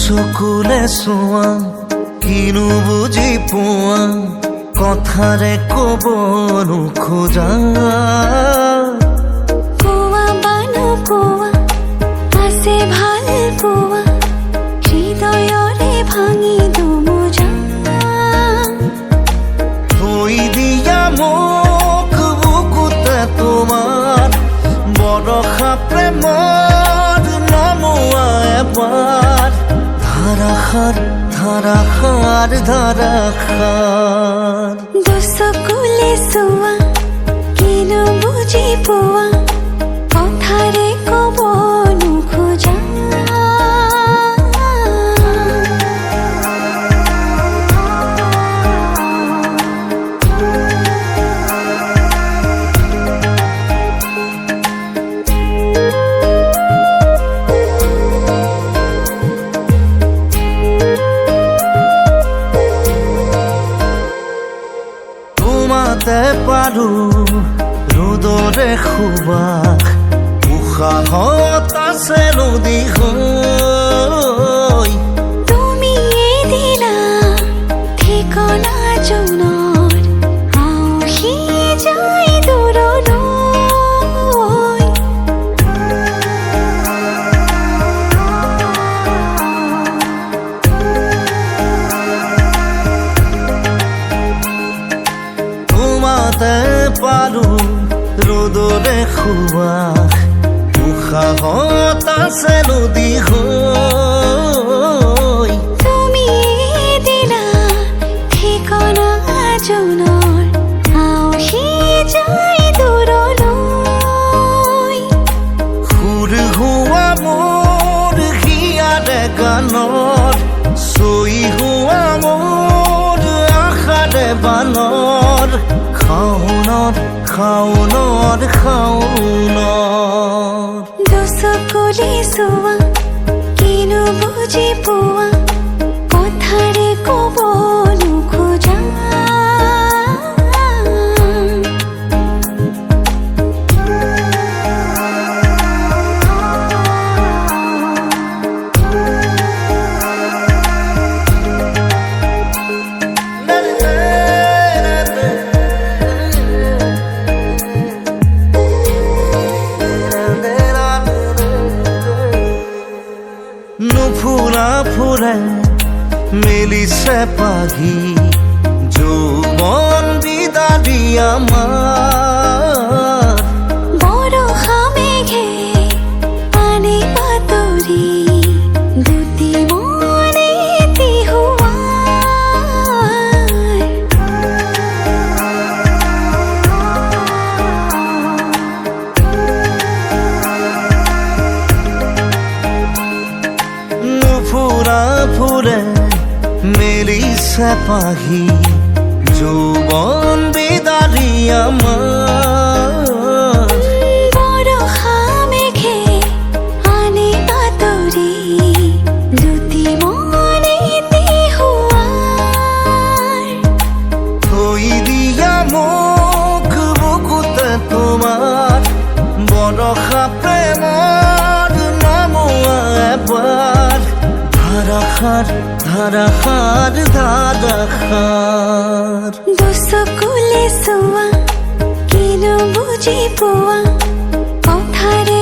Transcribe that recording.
চকুলে চোৱা কিনো বুজি পোৱা কথাৰে ক'ব নোখোজা কোৱা বানো কোৱা আছে ভাল কোৱা হৃদয়ৰে ভাঙি দুমোজা থৈ দিয়া মোক বুকুতে তোমাৰ বৰষা প্ৰেমৰ নমোৱা এবাৰ ধাৰাসাৰ ধাৰাসাৰ ধাৰাসাৰ দুচকুলে চোৱা কিনো বুজি পোৱা কথাৰে ক'ব নোখোজা পাৰো ৰ'দৰে সুবাস উশাহত আছে নদী হৈ তুমি দিলা ঠিকনা জনৰ আউসি যায় দূৰলৈ তোমাতে পাৰো ৰ'দৰে সুবাস উশাহত আছে নদী হৈ তুমি দিলা ঠিকনা জনৰ আউসি যায় দূৰলৈ সুৰ হোৱা মোৰ হিয়াৰে গানত চৈ হোৱা মোৰ আশাৰে বানৰ খাওনত খাওনত খাওনত দুচকুলে চোৱা কিনো বুজি পোৱা কথাৰে ক'ব নোখোজা নুফুৰা ফুৰে মেলিছে পাহি যৌৱন বিদাৰি আমাৰ বৰষা মেঘে পানী পাতৰি দুটি মনে নুফুৰা ফুৰে মেলিছে পাহি যৌৱন বিদাৰি আমাৰ বৰষা মেঘে পানী পাতৰি দুটি মনে থৈ দিয়া মোক বুকুতে তোমাৰ বৰষা প্ৰেমৰ নমোৱা এবাৰ ধাৰাসাৰ ধাৰাসাৰ ধাৰাসাৰ দুচকুলে চোৱা কিনো বুজি পোৱা কথাৰে